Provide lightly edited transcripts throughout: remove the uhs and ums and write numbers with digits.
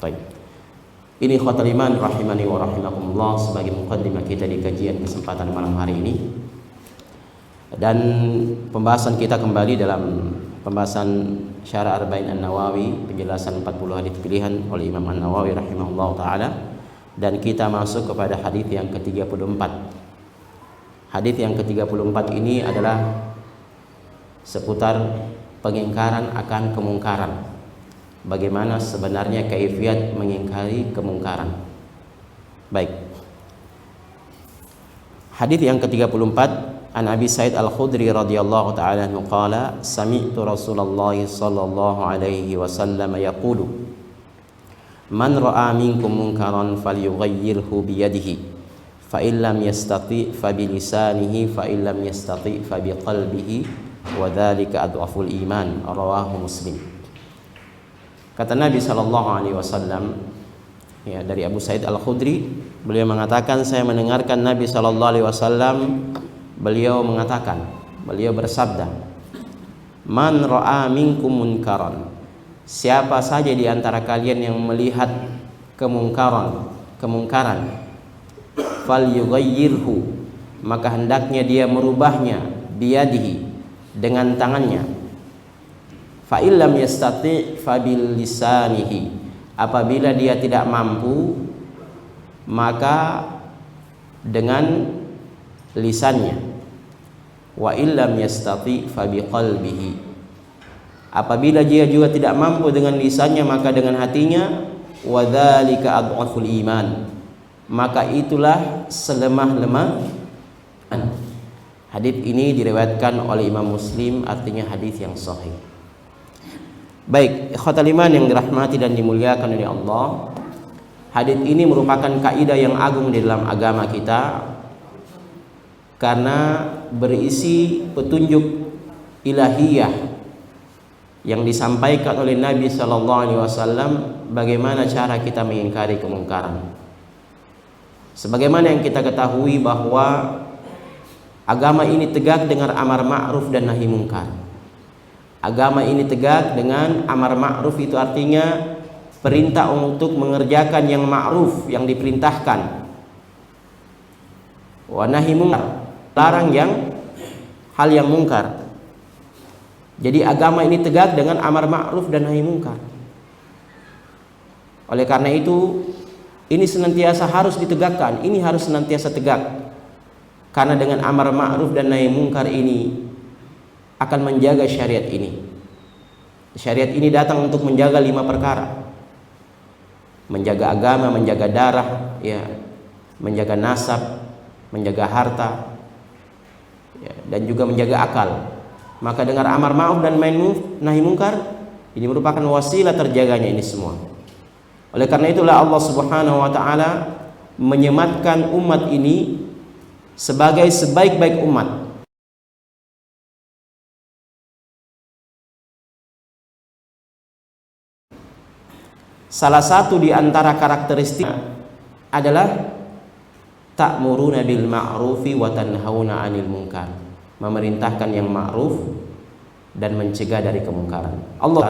Baik. Ini ikhwatal iman rahimani wa rahimakumullah sebagai muqaddimah kita di kajian kesempatan malam hari ini. Dan pembahasan kita kembali dalam pembahasan Syarah Arba'in An-Nawawi, penjelasan 40 hadis pilihan oleh Imam An-Nawawi rahimahullah taala, dan kita masuk kepada hadis yang ke-34. Hadis yang ke-34 ini adalah seputar pengingkaran akan kemungkaran. Bagaimana sebenarnya kaifiat mengingkari kemungkaran. Baik. Hadis yang ke-34, An Abi Sa'id Al-Khudri radhiyallahu ta'ala anhu qala sami'tu Rasulullah sallallahu alaihi wasallam yaqulu man ra'a minkum munkaran falyughayyirhu bi yadihi fa in lam yastati' fa bi lisanihi fa in lam yastati' fa bi qalbihi wa dzalika adhaful iman, rawahu Muslim. Kata Nabi sallallahu alaihi wasallam, ya, dari Abu Sa'id Al-Khudri, beliau mengatakan, saya mendengarkan Nabi sallallahu alaihi wasallam beliau bersabda, man ra'a minkum munkaran, siapa saja di antara kalian yang melihat kemungkaran, falyughayyirhu, maka hendaknya dia merubahnya, biyadihi, dengan tangannya. Fa illam yastati' fa bil lisanihi, apabila dia tidak mampu maka dengan lisannya. Wa illam yastati' fa bi qalbihi, apabila dia juga tidak mampu dengan lisannya maka dengan hatinya. Wa dzalika adhaful iman, maka itulah selemah-lemah. Hadis ini diriwayatkan oleh Imam Muslim, artinya hadis yang sahih. Baik, ikhwatal iman yang dirahmati dan dimuliakan oleh Allah, hadis ini merupakan kaidah yang agung di dalam agama kita karena berisi petunjuk ilahiyah yang disampaikan oleh Nabi sallallahu alaihi wasallam bagaimana cara kita mengingkari kemungkaran. Sebagaimana yang kita ketahui bahwa agama ini tegak dengan amar ma'ruf dan nahi mungkar. Agama ini tegak dengan amar ma'ruf, itu artinya perintah untuk mengerjakan yang ma'ruf, yang diperintahkan. Wa nahi mungkar, larang hal yang mungkar. Jadi agama ini tegak dengan amar ma'ruf dan nahi mungkar. Oleh karena itu ini senantiasa harus ditegakkan, ini harus senantiasa tegak. Karena dengan amar ma'ruf dan nahi mungkar ini akan menjaga syariat ini. Syariat ini datang untuk menjaga 5 perkara. Menjaga agama, menjaga darah, ya, menjaga nasab, menjaga harta, ya, dan juga menjaga akal. Maka dengan amar ma'ruf dan nahi mungkar ini merupakan wasilah terjaganya ini semua. Oleh karena itulah Allah Subhanahu wa taala menyematkan umat ini sebagai sebaik-baik umat. Salah satu di antara karakteristik adalah ta'muruna bil ma'rufi wa tanhauna 'anil munkar, memerintahkan yang ma'ruf dan mencegah dari kemungkaran. Allah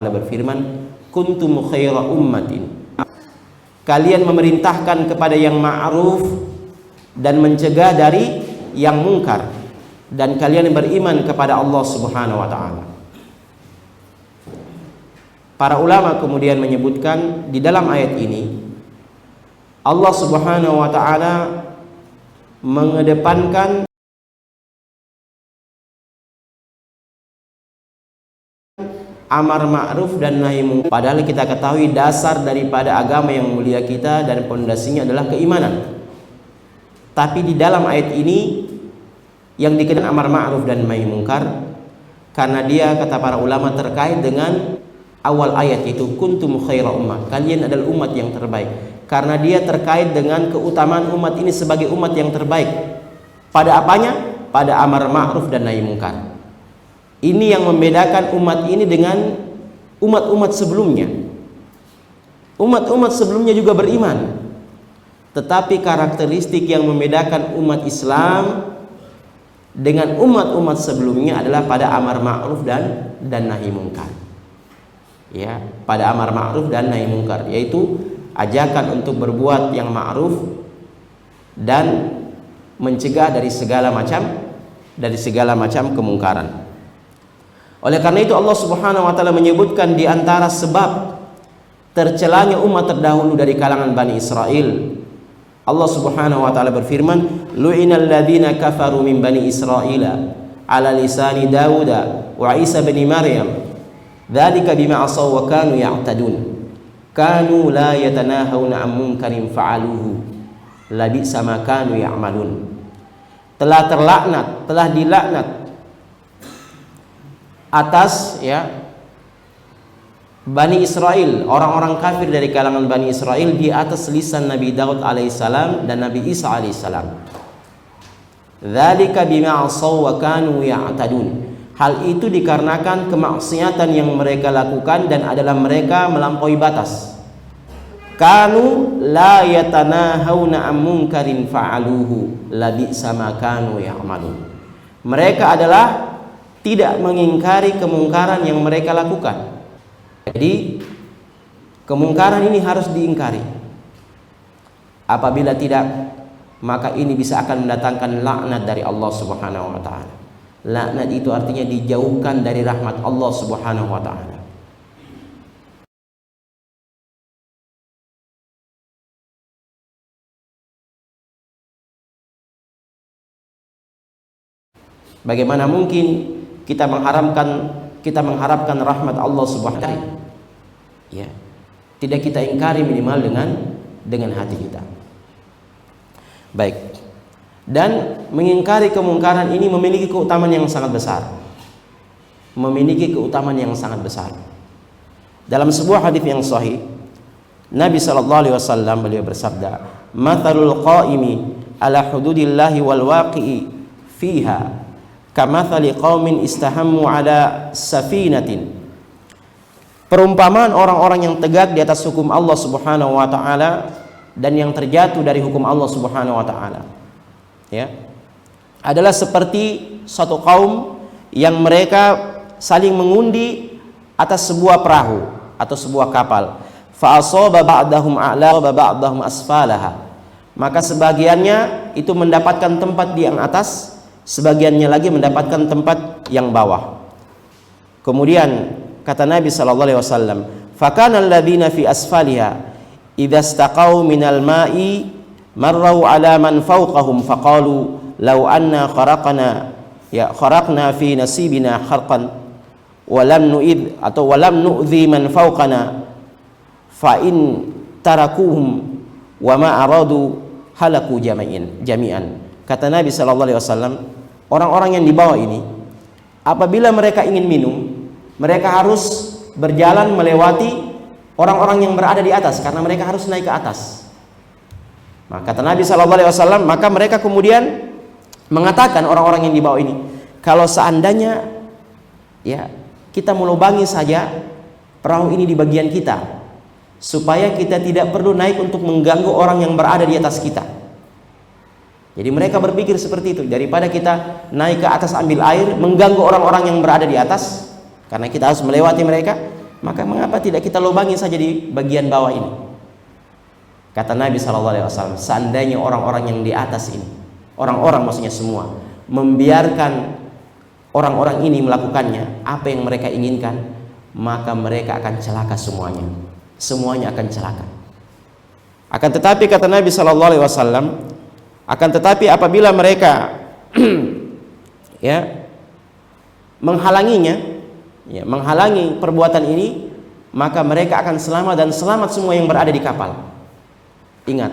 berfirman, kuntum khaira ummatin, kalian memerintahkan kepada yang ma'ruf dan mencegah dari yang mungkar, dan kalian beriman kepada Allah Subhanahu wa taala. Para ulama kemudian menyebutkan di dalam ayat ini Allah Subhanahu wa taala mengedepankan amar ma'ruf dan nahi mungkar. Padahal kita ketahui dasar daripada agama yang mulia kita dan pondasinya adalah keimanan. Tapi di dalam ayat ini yang dikenakan amar ma'ruf dan nahi mungkar karena dia, kata para ulama, terkait dengan awal ayat, itu kuntum khaira ummah, kalian adalah umat yang terbaik. Karena dia terkait dengan keutamaan umat ini sebagai umat yang terbaik. Pada apanya? Pada amar ma'ruf dan nahi mungkar. Ini yang membedakan umat ini dengan umat-umat sebelumnya. Umat-umat sebelumnya juga beriman, tetapi karakteristik yang membedakan umat Islam dengan umat-umat sebelumnya adalah pada amar ma'ruf dan nahi munkar. Ya, pada amar ma'ruf dan nahi munkar, yaitu ajakan untuk berbuat yang ma'ruf dan mencegah dari segala macam kemungkaran. Oleh karena itu Allah Subhanahu wa taala menyebutkan di antara sebab tercelanya umat terdahulu dari kalangan Bani Israel. Allah Subhanahu wa taala berfirman, "Lu'inal ladzina kafaru min bani Israila ala lisani Dawud wa Isa bin Maryam. Dzalika bima asaw wa kanu ya'tadun. Kanu la yatanahawna 'an munkarin fa'aluhu. Labisa ma kanu ya'malun." Telah terlaknat, telah dilaknat atas Bani Israel, orang-orang kafir dari kalangan Bani Israel di atas lisan Nabi Daud alaihissalam dan Nabi Isa alaihissalam. Dzalika bima asaw wa kanu ya'tadun. Hal itu dikarenakan kemaksiatan yang mereka lakukan dan adalah mereka melampaui batas. Kanu la yatanahawna 'an munkarin fa'aluhu labisa ma kanu ya'malun. Mereka adalah tidak mengingkari kemungkaran yang mereka lakukan. Jadi kemungkaran ini harus diingkari. Apabila tidak, maka ini bisa akan mendatangkan laknat dari Allah Subhanahu wa taala. Laknat itu artinya dijauhkan dari rahmat Allah Subhanahu wa taala. Bagaimana mungkin kita mengharapkan rahmat Allah Subhanahu wa taala? Ya. Tidak kita ingkari minimal dengan hati kita. Baik. Dan mengingkari kemungkaran ini memiliki keutamaan yang sangat besar. Dalam sebuah hadis yang sahih, Nabi sallallahu alaihi wasallam beliau bersabda, "Mathalul qa'imi ala hududillahi wal waqi'i fiha kamathali qaumin istahammu ala safinatin." Perumpamaan orang-orang yang tegak di atas hukum Allah Subhanahu wa taala dan yang terjatuh dari hukum Allah Subhanahu wa taala, ya, adalah seperti suatu kaum yang mereka saling mengundi atas sebuah perahu atau sebuah kapal. Fa asaba ba'dahum a'la wa ba'dahum asfalaha. Maka sebagiannya itu mendapatkan tempat di yang atas, sebagiannya lagi mendapatkan tempat yang bawah. Kemudian kata Nabi sallallahu alaihi wasallam, "Fakana alladziina fi asfaliha idza istaqaw minal ma'i marrau 'ala man fawqahum faqalu law anna kharaqna fi nasibina kharqan wa lam nu'id atau wa lam nu'dhi man fawqana fa in tarakuhum wa ma aradu halaku jami'an." Kata Nabi sallallahu alaihi wasallam, orang-orang yang di bawah ini apabila mereka ingin minum, mereka harus berjalan melewati orang-orang yang berada di atas karena mereka harus naik ke atas. Maka kata Nabi sallallahu alaihi wasallam, maka mereka kemudian mengatakan orang-orang yang di bawah ini, kalau seandainya kita melubangi saja perahu ini di bagian kita supaya kita tidak perlu naik untuk mengganggu orang yang berada di atas kita. Jadi mereka berpikir seperti itu, daripada kita naik ke atas ambil air mengganggu orang-orang yang berada di atas karena kita harus melewati mereka, maka mengapa tidak kita lubangi saja di bagian bawah ini? Kata Nabi SAW, seandainya orang-orang yang di atas ini, orang-orang maksudnya semua, membiarkan orang-orang ini melakukannya apa yang mereka inginkan, maka mereka akan celaka semuanya akan celaka. Akan tetapi kata Nabi SAW, akan tetapi apabila mereka menghalangi perbuatan ini, maka mereka akan selamat dan selamat semua yang berada di kapal. Ingat,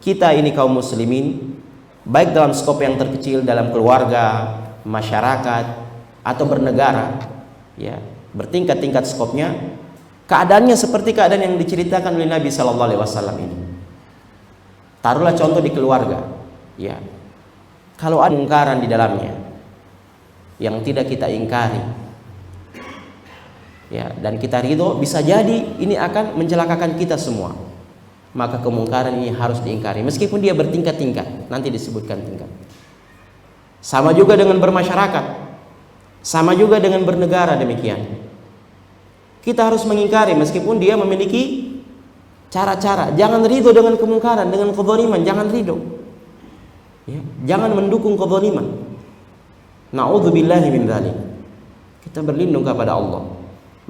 kita ini kaum muslimin, baik dalam skop yang terkecil dalam keluarga, masyarakat atau bernegara, bertingkat-tingkat skopnya, keadaannya seperti keadaan yang diceritakan oleh Nabi sallallahu alaihi wasallam ini. Taruhlah contoh di keluarga, kalau ada kemungkaran di dalamnya yang tidak kita ingkari, dan kita ridho, bisa jadi ini akan mencelakakan kita semua. Maka kemungkaran ini harus diingkari meskipun dia bertingkat-tingkat, nanti disebutkan tingkat. Sama juga dengan bermasyarakat, sama juga dengan bernegara demikian. Kita harus mengingkari meskipun dia memiliki cara-cara. Jangan ridho dengan kemungkaran, dengan kezaliman, jangan ridho. Ya, jangan mendukung kezaliman. Na'udzubillahi min dzalik. Kita berlindung kepada Allah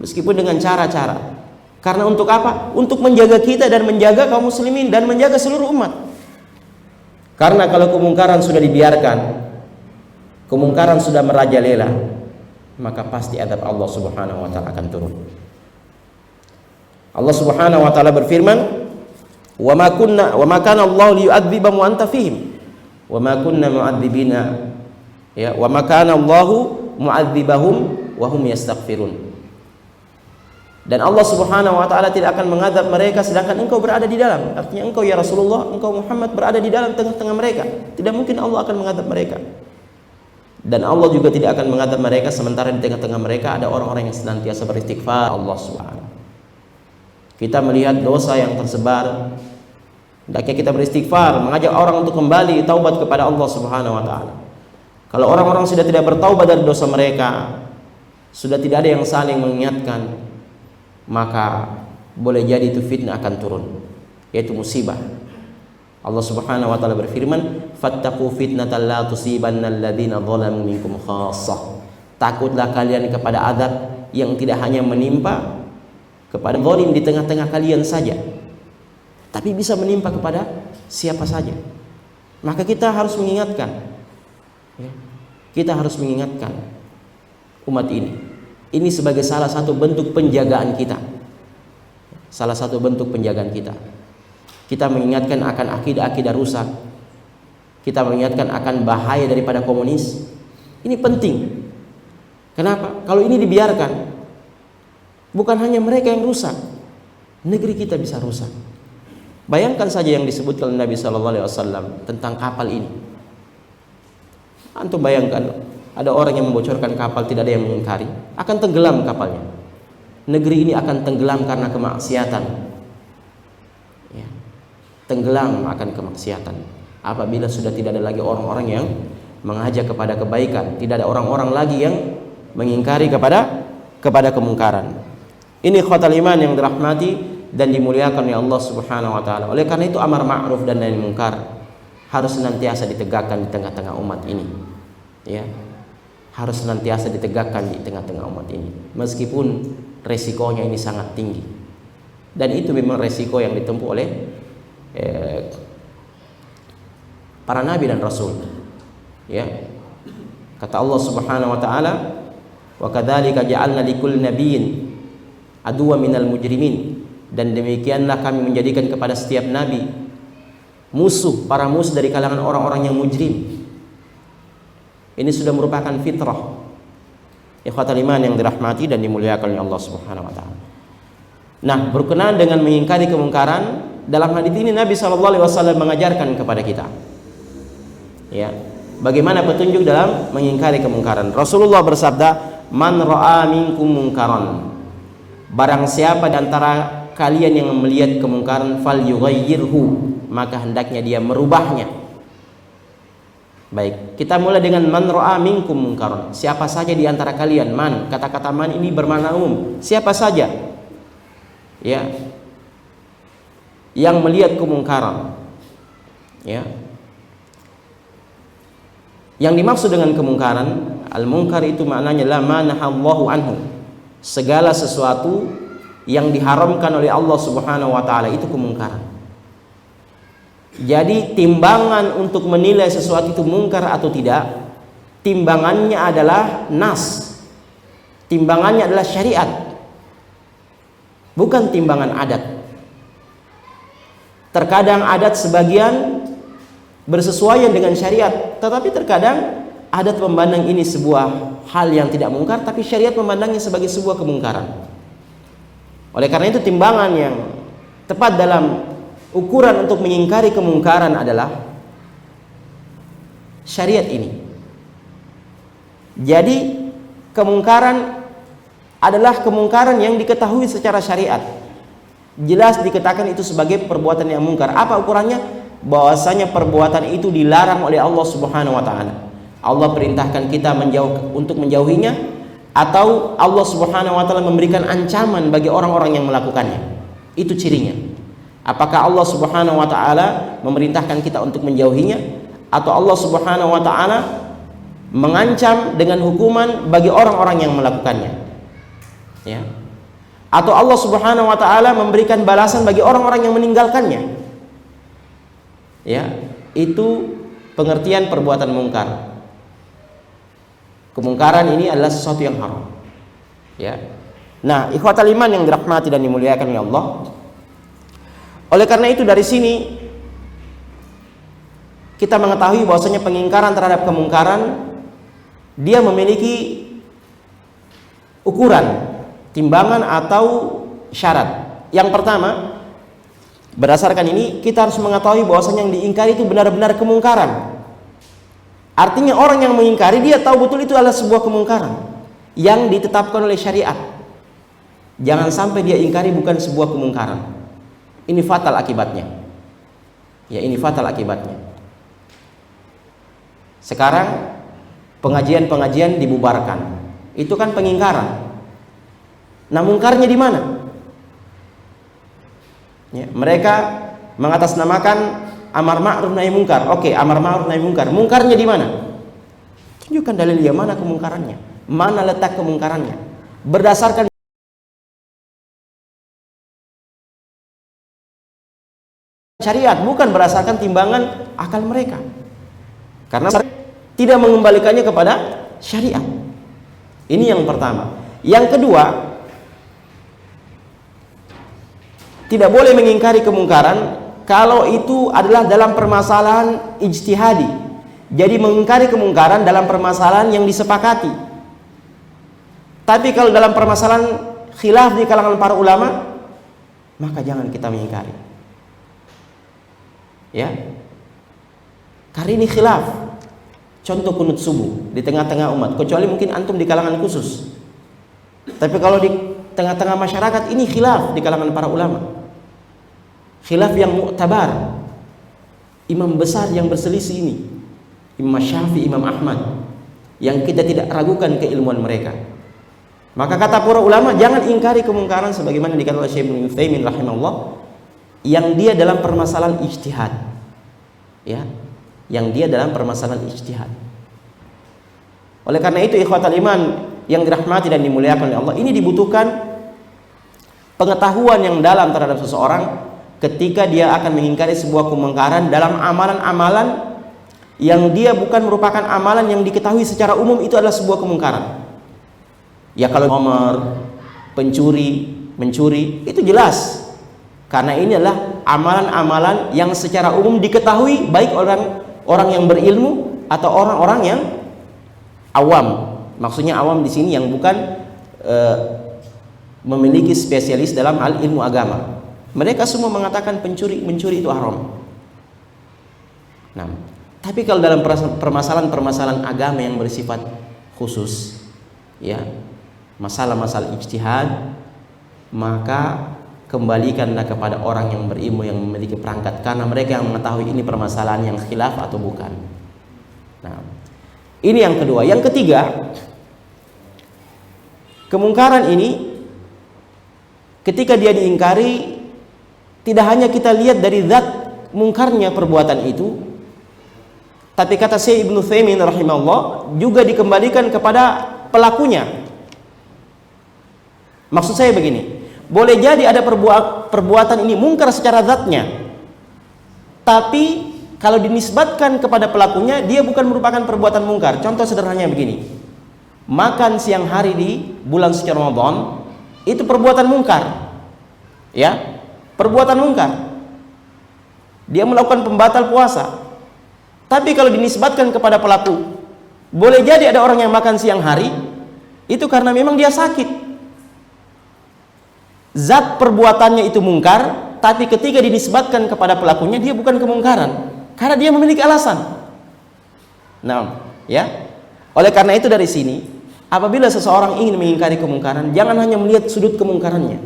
meskipun dengan cara-cara. Karena untuk apa? Untuk menjaga kita dan menjaga kaum muslimin dan menjaga seluruh umat. Karena kalau kemungkaran sudah dibiarkan, kemungkaran sudah merajalela, maka pasti adab Allah Subhanahu wa taala akan turun. Allah Subhanahu wa taala berfirman, "Wa ma kana Allah liyu'adzibahum wa anta fihim, wa ma kunna mu'adzibina." Ya, "Wa ma kana Allahu mu'adzibahum wa hum yastaghfirun." Dan Allah Subhanahu wa taala tidak akan mengadab mereka sedangkan engkau berada di dalam. Artinya engkau ya Rasulullah, engkau Muhammad berada di dalam tengah-tengah mereka. Tidak mungkin Allah akan mengadab mereka. Dan Allah juga tidak akan mengadab mereka sementara di tengah-tengah mereka ada orang-orang yang senantiasa beristighfar Allah Subhanahu. Kita melihat dosa yang tersebar, hendaknya kita beristighfar, mengajak orang untuk kembali taubat kepada Allah Subhanahu wa taala. Kalau orang-orang sudah tidak bertaubat dari dosa mereka, sudah tidak ada yang saling mengingatkan, maka boleh jadi itu fitnah akan turun, yaitu musibah. Allah Subhanahu wa taala berfirman, "Fattaqu fitnatan la tusibanna alladziina dzalamu minkum khassah." Takutlah kalian kepada azab yang tidak hanya menimpa kepada zalim di tengah-tengah kalian saja, tapi bisa menimpa kepada siapa saja. Maka kita harus mengingatkan, ya, kita harus mengingatkan umat ini. Ini sebagai salah satu bentuk penjagaan kita. Salah satu bentuk penjagaan kita. Kita mengingatkan akan akidah-akidah rusak. Kita mengingatkan akan bahaya daripada komunis. Ini penting. Kenapa? Kalau ini dibiarkan, bukan hanya mereka yang rusak, negeri kita bisa rusak. Bayangkan saja yang disebutkan Nabi SAW tentang kapal ini. Antum bayangkan, ada orang yang membocorkan kapal, tidak ada yang mengingkari, akan tenggelam kapalnya. Negeri ini akan tenggelam karena kemaksiatan, ya, tenggelam akan kemaksiatan. Apabila sudah tidak ada lagi orang-orang yang mengajak kepada kebaikan, tidak ada orang-orang lagi yang mengingkari kepada kemungkaran. Ini ikhwatal iman yang dirahmati dan dimuliakan oleh Allah Subhanahu wa taala. Oleh karena itu amar ma'ruf dan nahi munkar harus senantiasa ditegakkan di tengah-tengah umat ini. Ya. Harus senantiasa ditegakkan di tengah-tengah umat ini. Meskipun resikonya ini sangat tinggi. Dan itu memang resiko yang ditempuh oleh para nabi dan rasul. Ya. Kata Allah Subhanahu wa taala, "Wa kadzalika ja'alna likulli nabiyyin aduwwan minal mujrimin." Dan demikianlah kami menjadikan kepada setiap nabi musuh, para musuh dari kalangan orang-orang yang mujrim. Ini sudah merupakan fitrah. Ikhwatal iman yang dirahmati dan dimuliakan oleh Allah Subhanahu wa taala. Nah, berkenaan dengan mengingkari kemungkaran, dalam hadis ini Nabi SAW mengajarkan kepada kita, ya, bagaimana petunjuk dalam mengingkari kemungkaran. Rasulullah bersabda, "Man ra'a minkum munkaran." Barang siapa di antara kalian yang melihat kemungkaran, falyughayyirhu, maka hendaknya dia merubahnya. Baik, kita mulai dengan man ra'a minkum munkaran. Siapa saja di antara kalian? Man, kata-kata man ini bermakna umum. Siapa saja, ya, yang melihat kemungkaran, ya. Yang dimaksud dengan kemungkaran, al-munkar itu maknanya la manahallahu anhu. Segala sesuatu yang diharamkan oleh Allah Subhanahu wa taala itu kemungkaran. Jadi timbangan untuk menilai sesuatu itu mungkar atau tidak, timbangannya adalah nas. Timbangannya adalah syariat. Bukan timbangan adat. Terkadang adat sebagian bersesuaian dengan syariat, tetapi terkadang adat memandang ini sebuah hal yang tidak mungkar, tapi syariat memandangnya sebagai sebuah kemungkaran. Oleh karena itu timbangan yang tepat dalam ukuran untuk mengingkari kemungkaran adalah syariat ini. Jadi kemungkaran adalah kemungkaran yang diketahui secara syariat. Jelas dikatakan itu sebagai perbuatan yang mungkar. Apa ukurannya? Bahwasanya perbuatan itu dilarang oleh Allah Subhanahu wa taala. Allah perintahkan kita untuk menjauhinya, atau Allah Subhanahu wa taala memberikan ancaman bagi orang-orang yang melakukannya. Itu cirinya. Apakah Allah Subhanahu wa taala memerintahkan kita untuk menjauhinya, atau Allah Subhanahu wa taala mengancam dengan hukuman bagi orang-orang yang melakukannya, ya, atau Allah Subhanahu wa taala memberikan balasan bagi orang-orang yang meninggalkannya, ya. Itu pengertian perbuatan mungkar. Kemungkaran ini adalah sesuatu yang haram, ya. Nah, ikhwatal iman yang dirahmati dan dimuliakan oleh Allah, oleh karena itu dari sini kita mengetahui bahwasanya pengingkaran terhadap kemungkaran dia memiliki ukuran, timbangan atau syarat. Yang pertama, berdasarkan ini kita harus mengetahui bahwasanya yang diingkari itu benar-benar kemungkaran. Artinya orang yang mengingkari dia tahu betul itu adalah sebuah kemungkaran yang ditetapkan oleh syariat. Jangan sampai dia ingkari bukan sebuah kemungkaran. Ini fatal akibatnya. Ya, ini fatal akibatnya. Sekarang pengajian-pengajian dibubarkan. Itu kan pengingkaran. Nah, mungkarnya di mana? Ya, mereka mengatasnamakan amar ma'ruf nahi mungkar. Oke, amar ma'ruf nahi mungkar. Mungkarnya di mana? Tunjukkan dalilnya, mana kemungkarannya? Mana letak kemungkarannya? Berdasarkan syariat, bukan berdasarkan timbangan akal mereka. Karena tidak mengembalikannya kepada syariat. Ini yang pertama. Yang kedua, tidak boleh mengingkari kemungkaran kalau itu adalah dalam permasalahan ijtihadi. Jadi mengingkari kemungkaran dalam permasalahan yang disepakati. Tapi kalau dalam permasalahan khilaf di kalangan para ulama, maka jangan kita mengingkari. Ya. Karena ini khilaf. Contoh kunut subuh di tengah-tengah umat, kecuali mungkin antum di kalangan khusus. Tapi kalau di tengah-tengah masyarakat ini khilaf di kalangan para ulama. Khilaf yang mu'tabar. Imam besar yang berselisih ini, Imam Syafi'i, Imam Ahmad, yang kita tidak ragukan keilmuan mereka. Maka kata para ulama, jangan ingkari kemungkaran sebagaimana dikatakan oleh Syekh Ibnu Utsaimin rahimahullah, yang dia dalam permasalahan ijtihad. Ya, yang dia dalam permasalahan ijtihad. Oleh karena itu ikhwatal iman yang dirahmati dan dimuliakan oleh Allah, ini dibutuhkan pengetahuan yang dalam terhadap seseorang ketika dia akan mengingkari sebuah kemungkaran dalam amalan-amalan yang dia bukan merupakan amalan yang diketahui secara umum itu adalah sebuah kemungkaran. Ya, kalau nomor mencuri itu jelas, karena ini adalah amalan-amalan yang secara umum diketahui baik orang yang berilmu atau orang-orang yang awam. Maksudnya awam di sini yang bukan memiliki spesialis dalam hal ilmu agama. Mereka semua mengatakan mencuri itu haram. Nah, tapi kalau dalam permasalahan-permasalahan agama yang bersifat khusus, ya, masalah-masalah ijtihad, maka kembalikanlah kepada orang yang berilmu yang memiliki perangkat, karena mereka yang mengetahui ini permasalahan yang khilaf atau bukan. Nah, ini yang kedua. Yang ketiga, kemungkaran ini ketika dia diingkari, tidak hanya kita lihat dari zat mungkarnya perbuatan itu, tapi kata Syekh Ibnu Utsaimin rahimahullah juga dikembalikan kepada pelakunya. Maksud saya begini, boleh jadi ada perbuatan ini mungkar secara zatnya, tapi kalau dinisbatkan kepada pelakunya dia bukan merupakan perbuatan mungkar. Contoh sederhananya begini, makan siang hari di bulan suci Ramadan itu perbuatan mungkar, ya, perbuatan mungkar. Dia melakukan pembatal puasa. Tapi kalau dinisbatkan kepada pelaku, boleh jadi ada orang yang makan siang hari itu karena memang dia sakit. Zat perbuatannya itu mungkar, tapi ketika dinisbatkan kepada pelakunya dia bukan kemungkaran, karena dia memiliki alasan. Nah, ya. Oleh karena itu dari sini, apabila seseorang ingin mengingkari kemungkaran, jangan hanya melihat sudut kemungkarannya.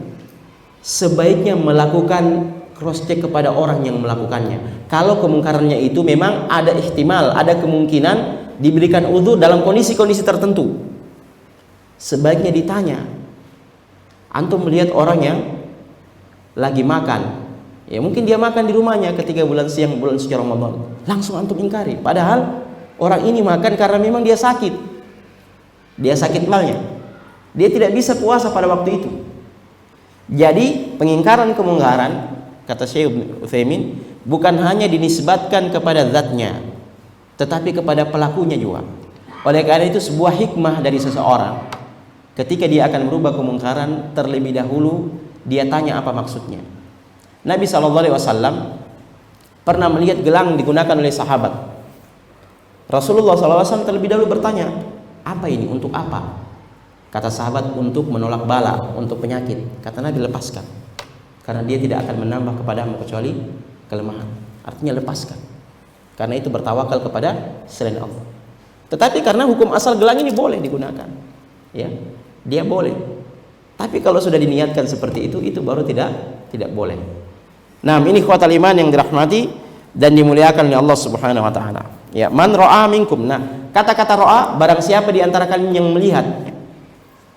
Sebaiknya melakukan cross check kepada orang yang melakukannya. Kalau kemungkarannya itu memang ada ihtimal, ada kemungkinan diberikan udhu dalam kondisi-kondisi tertentu, sebaiknya ditanya. Antum melihat orang yang lagi makan, ya mungkin dia makan di rumahnya ketika bulan siang, bulan suci Ramadan, langsung antum ingkari. Padahal orang ini makan karena memang dia sakit malnya, dia tidak bisa puasa pada waktu itu. Jadi pengingkaran kemungkaran, kata Syekh Utsaimin, bukan hanya dinisbatkan kepada zatnya, tetapi kepada pelakunya juga. Oleh karena itu sebuah hikmah dari seseorang, ketika dia akan merubah kemungkaran, terlebih dahulu dia tanya apa maksudnya. Nabi SAW pernah melihat gelang digunakan oleh sahabat. Rasulullah SAW terlebih dahulu bertanya, apa ini, untuk apa? Kata sahabat, untuk menolak bala, untuk penyakit. Kata Nabi, lepaskan, karena dia tidak akan menambah kepadamu kecuali kelemahan. Artinya lepaskan, karena itu bertawakal kepada selain Allah. Tetapi karena hukum asal gelang ini boleh digunakan, ya, dia boleh. Tapi kalau sudah diniatkan seperti itu baru tidak boleh. Nah, ini ikhwatal iman yang dirahmati dan dimuliakan oleh Allah Subhanahu wa taala. Ya, man ra'a minkum. Nah, kata-kata ra'a, barang siapa di antara kalian yang melihat.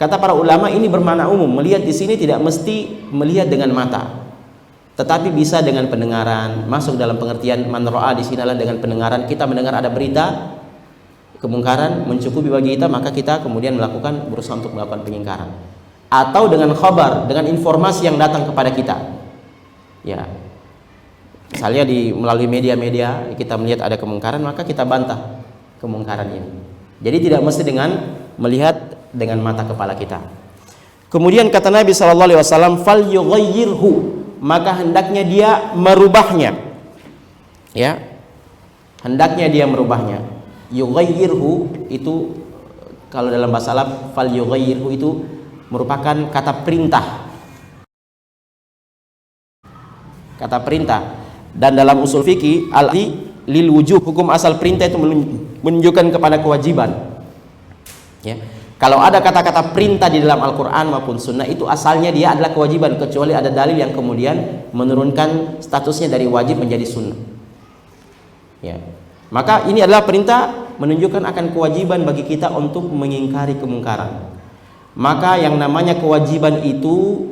Kata para ulama ini bermakna umum. Melihat di sini tidak mesti melihat dengan mata, tetapi bisa dengan pendengaran. Masuk dalam pengertian man ra'a di sini adalah dengan pendengaran. Kita mendengar ada berita kemungkaran mencukupi bagi kita, maka kita kemudian berusaha untuk melakukan pengingkaran. Atau dengan khabar, dengan informasi yang datang kepada kita. Ya, misalnya melalui media-media kita melihat ada kemungkaran, maka kita bantah kemungkaran ini. Jadi tidak mesti dengan melihat dengan mata kepala kita. Kemudian kata Nabi SAW, fal yughayyirhu, maka hendaknya dia merubahnya. Ya, hendaknya dia merubahnya. Yughayyirhu itu kalau dalam bahasa Arab, fal yughayyirhu itu merupakan kata perintah. Kata perintah. Dan dalam usul fikih, lil wujuh, hukum asal perintah itu menunjukkan kepada kewajiban. Ya. Kalau ada kata-kata perintah di dalam Al-Quran maupun Sunnah, itu asalnya dia adalah kewajiban, kecuali ada dalil yang kemudian menurunkan statusnya dari wajib menjadi sunnah. Ya. Maka ini adalah perintah, menunjukkan akan kewajiban bagi kita untuk mengingkari kemungkaran. Maka yang namanya kewajiban itu,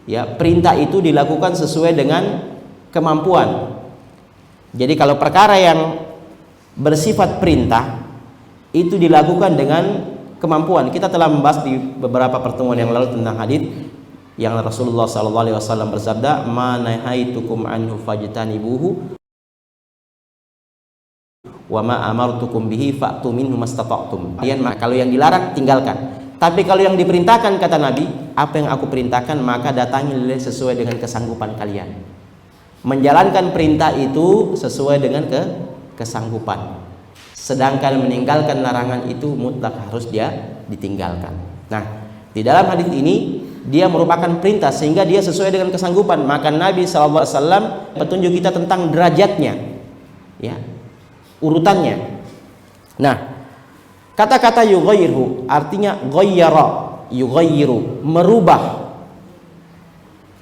ya, perintah itu dilakukan sesuai dengan kemampuan. Jadi kalau perkara yang bersifat perintah itu dilakukan dengan kemampuan. Kita telah membahas di beberapa pertemuan yang lalu tentang hadis yang Rasulullah SAW bersabda, "Ma nahaitukum anhu fajtanibuhu wa ma amartukum bihi fa'tu minhu mastata'tum." Kalau yang dilarang tinggalkan. Tapi kalau yang diperintahkan, kata Nabi, apa yang aku perintahkan maka datangi sesuai dengan kesanggupan kalian. Menjalankan perintah itu sesuai dengan kesanggupan. Sedangkan meninggalkan larangan itu mutlak harus dia ditinggalkan. Nah, di dalam hadis ini dia merupakan perintah sehingga dia sesuai dengan kesanggupan. Maka Nabi SAW petunjuk kita tentang derajatnya, ya, urutannya. Nah, kata-kata yughayyirhu artinya ghayyara, yughayyiru,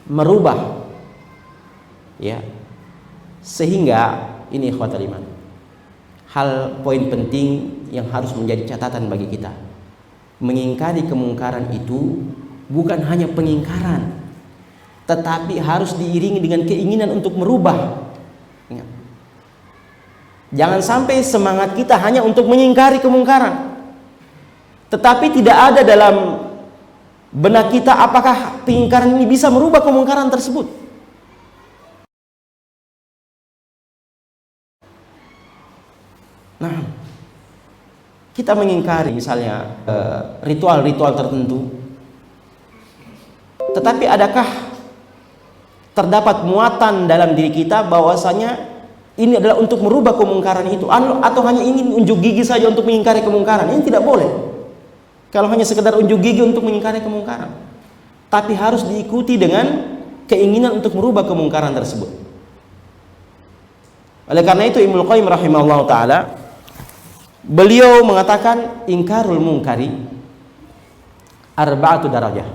merubah, ya. Sehingga ini ikhwatal iman, hal poin penting yang harus menjadi catatan bagi kita. Mengingkari kemungkaran itu bukan hanya pengingkaran, tetapi harus diiringi dengan keinginan untuk merubah. Ingat. Jangan sampai semangat kita hanya untuk mengingkari kemungkaran, tetapi tidak ada dalam benak kita apakah pengingkaran ini bisa merubah kemungkaran tersebut. Nah, kita mengingkari misalnya ritual-ritual tertentu, tetapi adakah terdapat muatan dalam diri kita bahwasanya ini adalah untuk merubah kemungkaran itu, atau hanya ingin unjuk gigi saja untuk mengingkari kemungkaran? Ini tidak boleh. Kalau hanya sekedar unjuk gigi untuk mengingkari kemungkaran, tapi harus diikuti dengan keinginan untuk merubah kemungkaran tersebut. Oleh karena itu Ibnu Qayyim rahimahullah taala, beliau mengatakan ingkarul mungkari arba'atu darajah.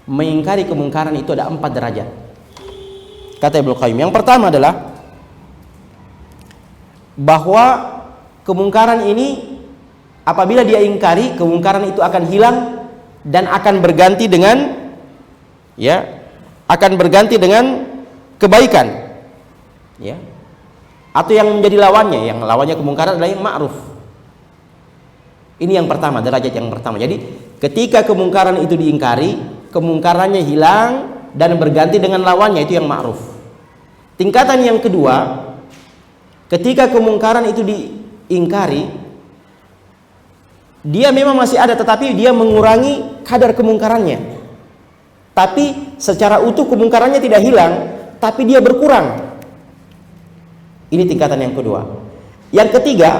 Mengingkari kemungkaran itu ada 4 derajat. Kata Ibnu Qayyim, yang pertama adalah bahwa kemungkaran ini apabila dia ingkari, kemungkaran itu akan hilang dan akan berganti dengan kebaikan, ya. Atau yang menjadi lawannya, yang lawannya kemungkaran adalah yang ma'ruf. Ini yang pertama, derajat yang pertama. Jadi ketika kemungkaran itu diingkari, kemungkarannya hilang dan berganti dengan lawannya, itu yang ma'ruf. Tingkatan yang kedua, ketika kemungkaran itu diingkari, dia memang masih ada tetapi dia mengurangi kadar kemungkarannya. Tapi secara utuh kemungkarannya tidak hilang, tapi dia berkurang. Ini tingkatan yang kedua. Yang ketiga,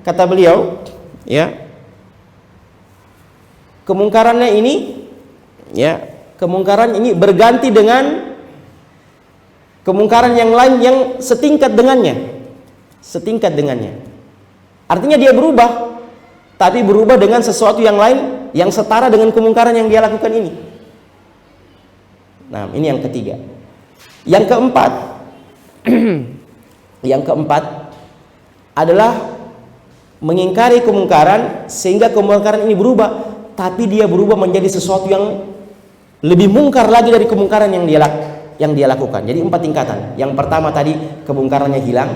kata beliau, ya, kemungkaran ini berganti dengan kemungkaran yang lain yang setingkat dengannya. Artinya dia berubah, tapi berubah dengan sesuatu yang lain yang setara dengan kemungkaran yang dia lakukan ini. Nah, ini yang ketiga. Yang keempat adalah mengingkari kemungkaran sehingga kemungkaran ini berubah, tapi dia berubah menjadi sesuatu yang lebih mungkar lagi dari kemungkaran yang dia lakukan. Jadi 4 tingkatan. Yang pertama tadi kemungkarannya hilang,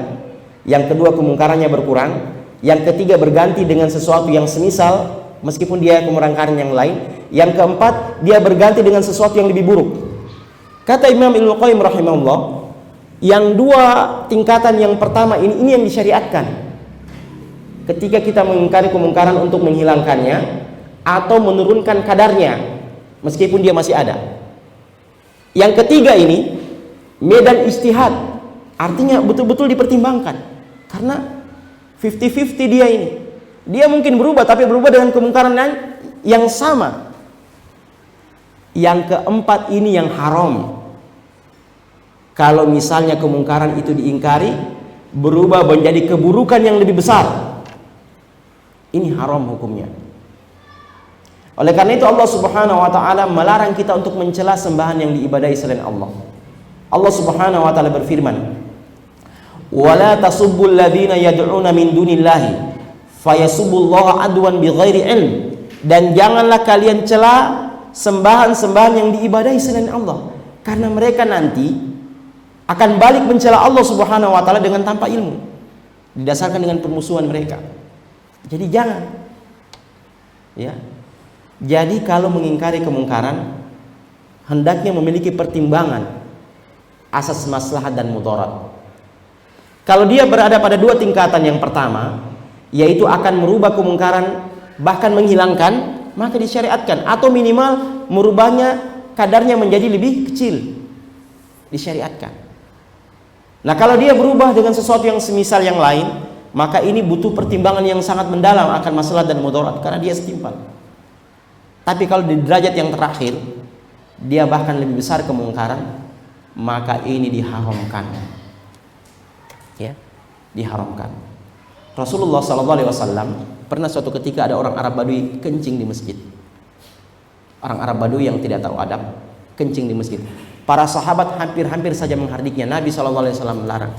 yang kedua kemungkarannya berkurang, yang ketiga berganti dengan sesuatu yang semisal meskipun dia kemungkaran yang lain, yang keempat dia berganti dengan sesuatu yang lebih buruk. Kata Imam Ibnu Qayyim rahimahullah, yang 2 tingkatan yang pertama ini yang disyariatkan. Ketika kita mengingkari kemungkaran untuk menghilangkannya atau menurunkan kadarnya meskipun dia masih ada. Yang ketiga ini medan ijtihad, artinya betul-betul dipertimbangkan. Karena 50-50 dia ini. Dia mungkin berubah tapi berubah dengan kemungkaran yang sama. Yang keempat ini yang haram. Kalau misalnya kemungkaran itu diingkari, berubah menjadi keburukan yang lebih besar, ini haram hukumnya. Oleh karena itu Allah Subhanahu wa taala melarang kita untuk mencela sembahan yang diibadahi selain Allah. Allah Subhanahu wa taala berfirman, "Wala tasubbul ladzina yad'una min dunillahi fayasubbullaha adwan bighairi ilm." Dan janganlah kalian cela sembahan-sembahan yang diibadahi selain Allah, karena mereka nanti akan balik mencela Allah Subhanahu wa taala dengan tanpa ilmu, didasarkan dengan permusuhan mereka. Jadi jangan, ya. Jadi kalau mengingkari kemungkaran hendaknya memiliki pertimbangan asas maslahat dan mudarat. Kalau dia berada pada 2 tingkatan yang pertama, yaitu akan merubah kemungkaran bahkan menghilangkan, maka disyariatkan, atau minimal merubahnya kadarnya menjadi lebih kecil, disyariatkan. Nah, kalau dia berubah dengan sesuatu yang semisal yang lain, maka ini butuh pertimbangan yang sangat mendalam akan masalah dan mudarat, karena dia setimpal. Tapi kalau di derajat yang terakhir, dia bahkan lebih besar kemungkaran, maka ini diharamkan. Ya, diharamkan. Rasulullah SAW pernah suatu ketika ada orang Arab Badui kencing di masjid. Orang Arab Badui yang tidak tahu adab kencing di masjid. Para sahabat hampir saja menghardiknya. Nabi SAW melarang,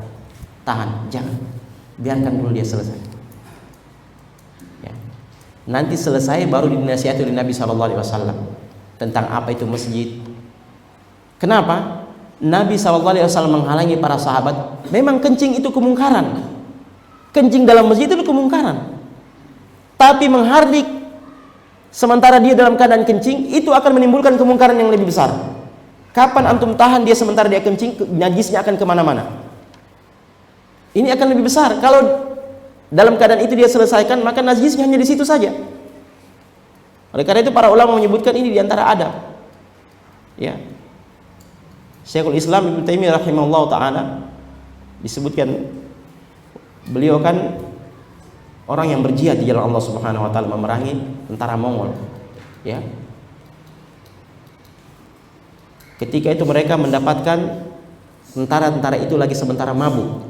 tahan, jangan, biarkan dulu dia selesai. Ya. Nanti selesai baru dinasihati oleh Nabi SAW tentang apa itu masjid. Kenapa? Nabi SAW menghalangi para sahabat. Memang kencing itu kemungkaran, kencing dalam masjid itu kemungkaran, tapi menghardik sementara dia dalam keadaan kencing itu akan menimbulkan kemungkaran yang lebih besar. Kapan antum tahan dia sementara dia kencing, najisnya akan kemana-mana. Ini akan lebih besar. Kalau dalam keadaan itu dia selesaikan, maka najisnya hanya di situ saja. Oleh karena itu para ulama menyebutkan ini diantara adab. Ya, Syekhul Islam Ibnu Taimiyah rahimahullah taala disebutkan, beliau kan orang yang berjihad di jalan Allah Subhanahu wa taala, memerangi tentara Mongol. Ya. Ketika itu mereka mendapatkan tentara-tentara itu lagi sementara mabuk.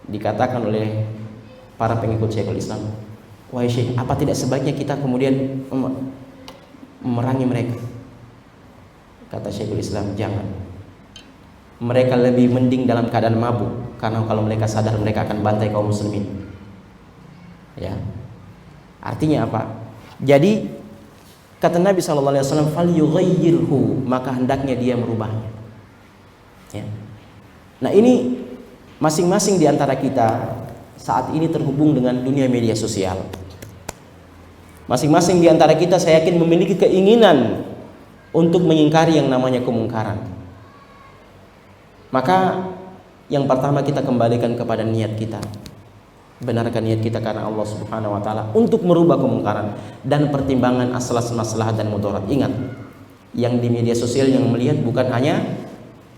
Dikatakan oleh para pengikut Syekhul Islam, "Wahai Syekh, apa tidak sebaiknya kita kemudian memerangi mereka?" Kata Syekhul Islam, "Jangan. Mereka lebih mending dalam keadaan mabuk karena kalau mereka sadar mereka akan bantai kaum muslimin. Ya. Artinya apa? Jadi kata Nabi SAW, falyughayyirhu, maka hendaknya dia merubahnya. Ya. Nah ini masing-masing di antara kita saat ini terhubung dengan dunia media sosial. Masing-masing di antara kita saya yakin memiliki keinginan untuk mengingkari yang namanya kemungkaran. Maka yang pertama kita kembalikan kepada niat kita. Benarkan niat kita karena Allah Subhanahu wa taala untuk merubah kemungkaran dan pertimbangan aslas maslahat dan mudarat. Ingat, yang di media sosial yang melihat bukan hanya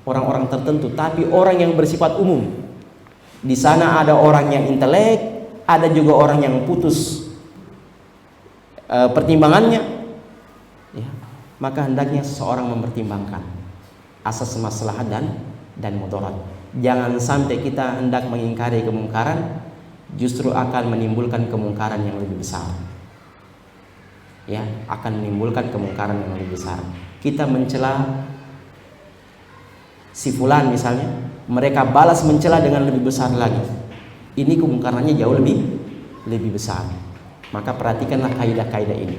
orang-orang tertentu, tapi orang yang bersifat umum. Di sana ada orang yang intelek, ada juga orang yang putus pertimbangannya. Ya, maka hendaknya seseorang mempertimbangkan asas maslahat dan mudarat. Jangan sampai kita hendak mengingkari kemungkaran justru akan menimbulkan kemungkaran yang lebih besar. Ya, akan menimbulkan kemungkaran yang lebih besar. Kita mencela si fulan misalnya, mereka balas mencela dengan lebih besar lagi. Ini kemungkarannya jauh lebih besar. Maka perhatikanlah kaidah-kaidah ini.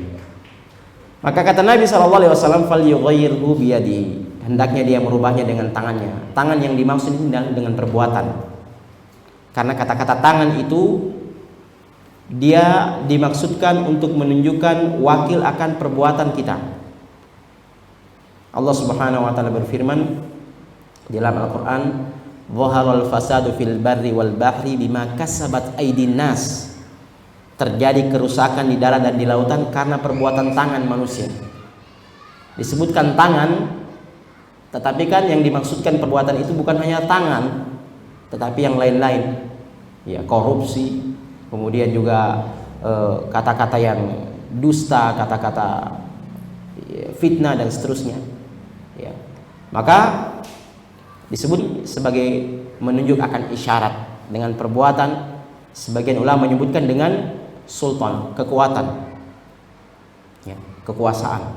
Maka kata Nabi SAW, falyughayyirhu biyadihi, hendaknya dia merubahnya dengan tangannya. Tangan yang dimaksud ini dengan perbuatan. Karena kata-kata tangan itu dia dimaksudkan untuk menunjukkan wakil akan perbuatan kita. Allah Subhanahu wa taala berfirman di dalam Al-Qur'an, "Dhaharal fasadu fil barri wal bahri bima kasabat aydin nas." Terjadi kerusakan di darat dan di lautan karena perbuatan tangan manusia. Disebutkan tangan, tetapi kan yang dimaksudkan perbuatan itu bukan hanya tangan, tetapi yang lain-lain. Ya, korupsi, kemudian juga kata-kata yang dusta, kata-kata fitnah dan seterusnya. Ya. Maka disebut sebagai menunjuk akan isyarat dengan perbuatan. Sebagian ulama menyebutkan dengan sultan, kekuatan, ya, kekuasaan.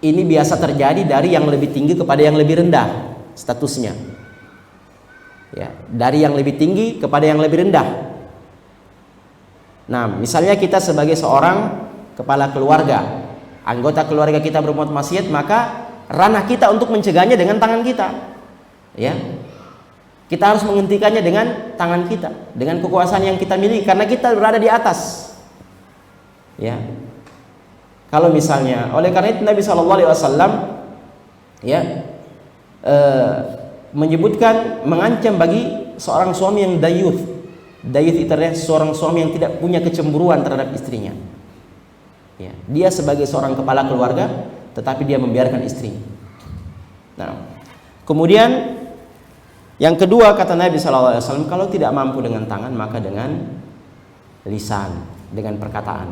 Ini biasa terjadi dari yang lebih tinggi kepada yang lebih rendah statusnya. Ya, dari yang lebih tinggi kepada yang lebih rendah. Nah, misalnya kita sebagai seorang kepala keluarga, anggota keluarga kita berbuat maksiat, maka ranah kita untuk mencegahnya dengan tangan kita. Ya. Kita harus menghentikannya dengan tangan kita, dengan kekuasaan yang kita miliki, karena kita berada di atas. Ya. Kalau misalnya, oleh karena itu Nabi SAW ya menyebutkan, mengancam bagi seorang suami yang dayuth. Dayuth itu adalah seorang suami yang tidak punya kecemburuan terhadap istrinya. Ya, dia sebagai seorang kepala keluarga, tetapi dia membiarkan istrinya. Nah, kemudian yang kedua kata Nabi SAW, kalau tidak mampu dengan tangan maka dengan lisan, dengan perkataan.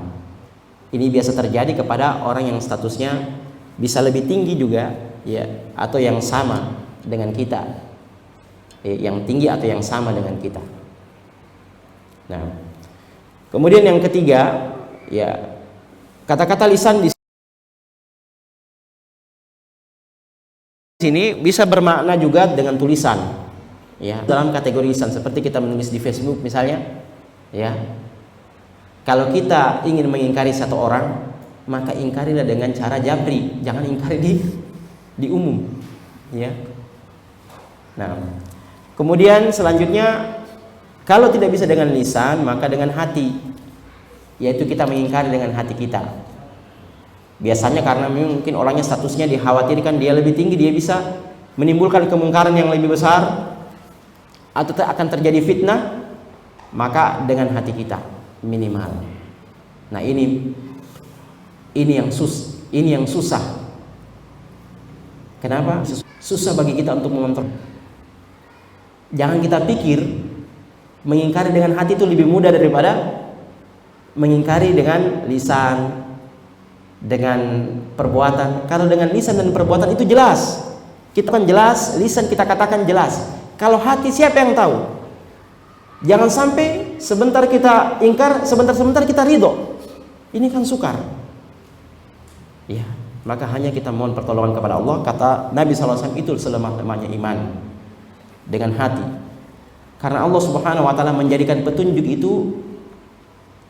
Ini biasa terjadi kepada orang yang statusnya bisa lebih tinggi juga, ya, atau yang sama dengan kita, yang tinggi atau yang sama dengan kita. Nah, kemudian yang ketiga, ya, kata-kata lisan di sini bisa bermakna juga dengan tulisan. Ya, dalam kategori lisan, seperti kita menulis di Facebook misalnya, ya. Kalau kita ingin mengingkari satu orang, maka ingkarilah dengan cara jabri, jangan ingkari di umum, ya. Nah, kemudian selanjutnya, kalau tidak bisa dengan lisan, maka dengan hati, yaitu kita mengingkari dengan hati kita. Biasanya karena mungkin orangnya statusnya dikhawatirkan dia lebih tinggi, dia bisa menimbulkan kemungkaran yang lebih besar, atau akan terjadi fitnah, maka dengan hati kita minimal. Nah, ini yang susah. Kenapa? Susah bagi kita untuk mengontrol. Jangan kita pikir mengingkari dengan hati itu lebih mudah daripada mengingkari dengan lisan, dengan perbuatan. Kalau dengan lisan dan perbuatan itu jelas, kita kan jelas, lisan kita katakan jelas. Kalau hati siapa yang tahu? Jangan sampai sebentar kita ingkar, sebentar kita ridho. Ini kan sukar. Ya, maka hanya kita mohon pertolongan kepada Allah. Kata Nabi SAW, itu selemah-lemahnya iman, dengan hati. Karena Allah Subhanahu wa taala menjadikan petunjuk itu,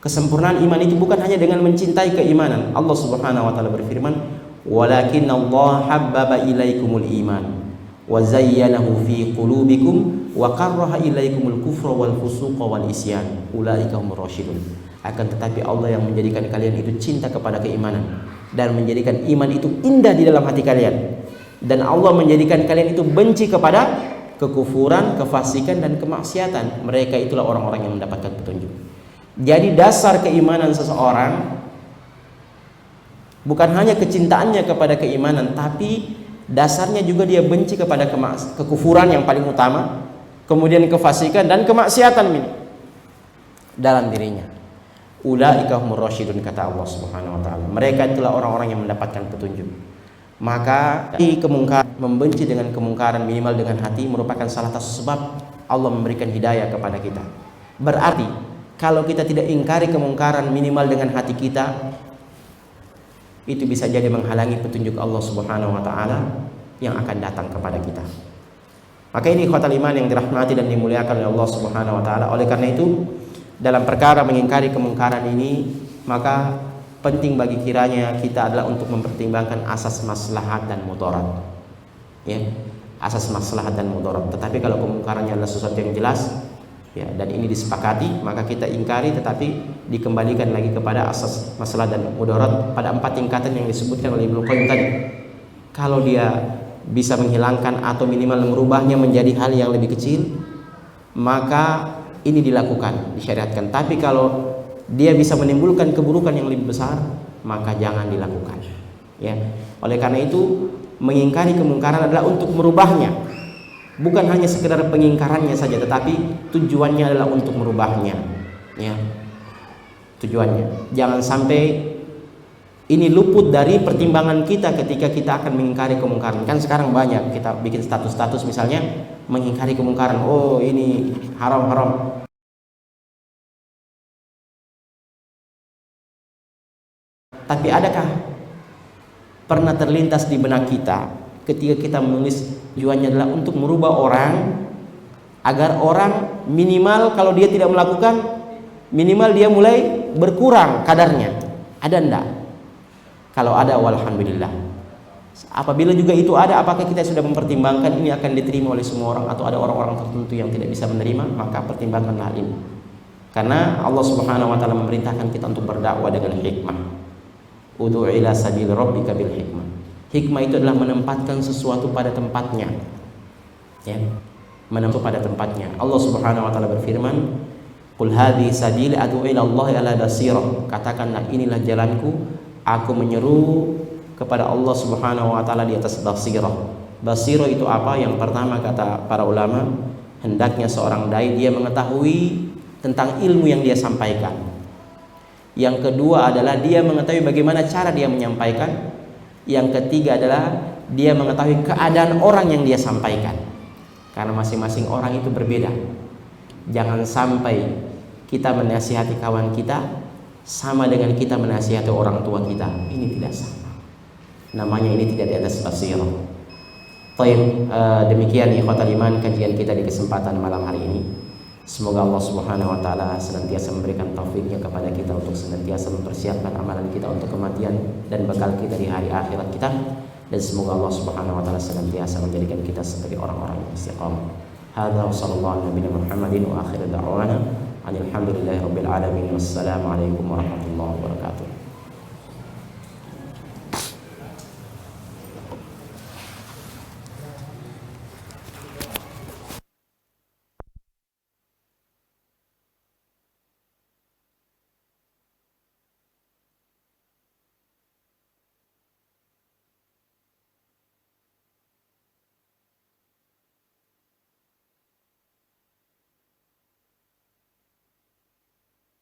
kesempurnaan iman itu bukan hanya dengan mencintai keimanan. Allah Subhanahu wa taala berfirman, "Walakinnallaha habbaba ilaikumul iman wa zayyanahu fi qulubikum wa karraha ilaikumul kufra wal fusuqa wal isyan ulaika humur rasyidun." Akan tetapi Allah yang menjadikan kalian itu cinta kepada keimanan dan menjadikan iman itu indah di dalam hati kalian, dan Allah menjadikan kalian itu benci kepada kekufuran, kefasikan dan kemaksiatan. Mereka itulah orang-orang yang mendapatkan petunjuk. Jadi dasar keimanan seseorang bukan hanya kecintaannya kepada keimanan, tapi dasarnya juga dia benci kepada kekufuran yang paling utama, kemudian kefasikan dan kemaksiatan ini dalam dirinya. Ulaika humur rasyidun, kata Allah Subhanahu wa taala. Mereka itulah orang-orang yang mendapatkan petunjuk. Maka membenci dengan kemungkaran minimal dengan hati merupakan salah satu sebab Allah memberikan hidayah kepada kita. Berarti kalau kita tidak ingkari kemungkaran minimal dengan hati kita, itu bisa jadi menghalangi petunjuk Allah Subhanahu wa taala yang akan datang kepada kita. Maka ini ikhwatal iman yang dirahmati dan dimuliakan oleh Allah Subhanahu wa taala. Oleh karena itu, dalam perkara mengingkari kemungkaran ini, maka penting bagi kiranya kita adalah untuk mempertimbangkan asas maslahat dan mudarat. Ya, asas maslahat dan mudarat. Tetapi kalau kemungkarannya adalah sesuatu yang jelas, ya, dan ini disepakati, maka kita ingkari, tetapi dikembalikan lagi kepada asas maslahat dan mudarat pada 4 tingkatan yang disebutkan oleh Ibnu Qayyim tadi. Kalau dia bisa menghilangkan atau minimal merubahnya menjadi hal yang lebih kecil, maka ini dilakukan, disyariatkan. Tapi kalau dia bisa menimbulkan keburukan yang lebih besar, maka jangan dilakukan. Ya, oleh karena itu mengingkari kemungkaran adalah untuk merubahnya, bukan hanya sekedar pengingkarannya saja, tetapi tujuannya adalah untuk merubahnya. Ya, tujuannya. Jangan sampai ini luput dari pertimbangan kita ketika kita akan mengingkari kemungkaran. Kan sekarang banyak kita bikin status-status misalnya mengingkari kemungkaran. Oh, ini haram. Tapi adakah pernah terlintas di benak kita ketika kita menulis tujuannya adalah untuk merubah orang, agar orang minimal kalau dia tidak melakukan, minimal dia mulai berkurang kadarnya? Ada enggak? Kalau ada, walhamdulillah. Apabila juga itu ada, apakah kita sudah mempertimbangkan ini akan diterima oleh semua orang atau ada orang-orang tertentu yang tidak bisa menerima? Maka pertimbangkanlah hal ini. Karena Allah Subhanahu wa taala memerintahkan kita untuk berdakwah dengan hikmah. Ud'u ila sabil rabbika bil hikmah. Hikmah itu adalah menempatkan sesuatu pada tempatnya. Ya, menempatkan pada tempatnya. Allah Subhanahu wa taala berfirman, "Qul hadhihi sabili ad'u ila Allah ala basirah." Katakanlah, inilah jalanku, aku menyeru kepada Allah Subhanahu wa taala di atas basirah. Basirah itu apa? Yang pertama kata para ulama, hendaknya seorang dai dia mengetahui tentang ilmu yang dia sampaikan. Yang kedua adalah dia mengetahui bagaimana cara dia menyampaikan. Yang ketiga adalah dia mengetahui keadaan orang yang dia sampaikan. Karena masing-masing orang itu berbeda. Jangan sampai kita menasihati kawan kita sama dengan kita menasihati orang tua kita. Ini tidak sama. Namanya ini tidak di atas basirah. Baik, demikian ikhwatal iman kajian kita di kesempatan malam hari ini. Semoga Allah Subhanahu wa taala senantiasa memberikan taufiknya kepada kita untuk senantiasa mempersiapkan amalan kita untuk kematian dan bekal kita di hari akhirat kita, dan semoga Allah Subhanahu wa taala senantiasa menjadikan kita sebagai orang-orang yang istiqamah. Hadza wa sallallahu alaihi wa Muhammadin wa akhiru da'wana alhamdulillahi rabbil alamin. Wassalamu alaikum warahmatullahi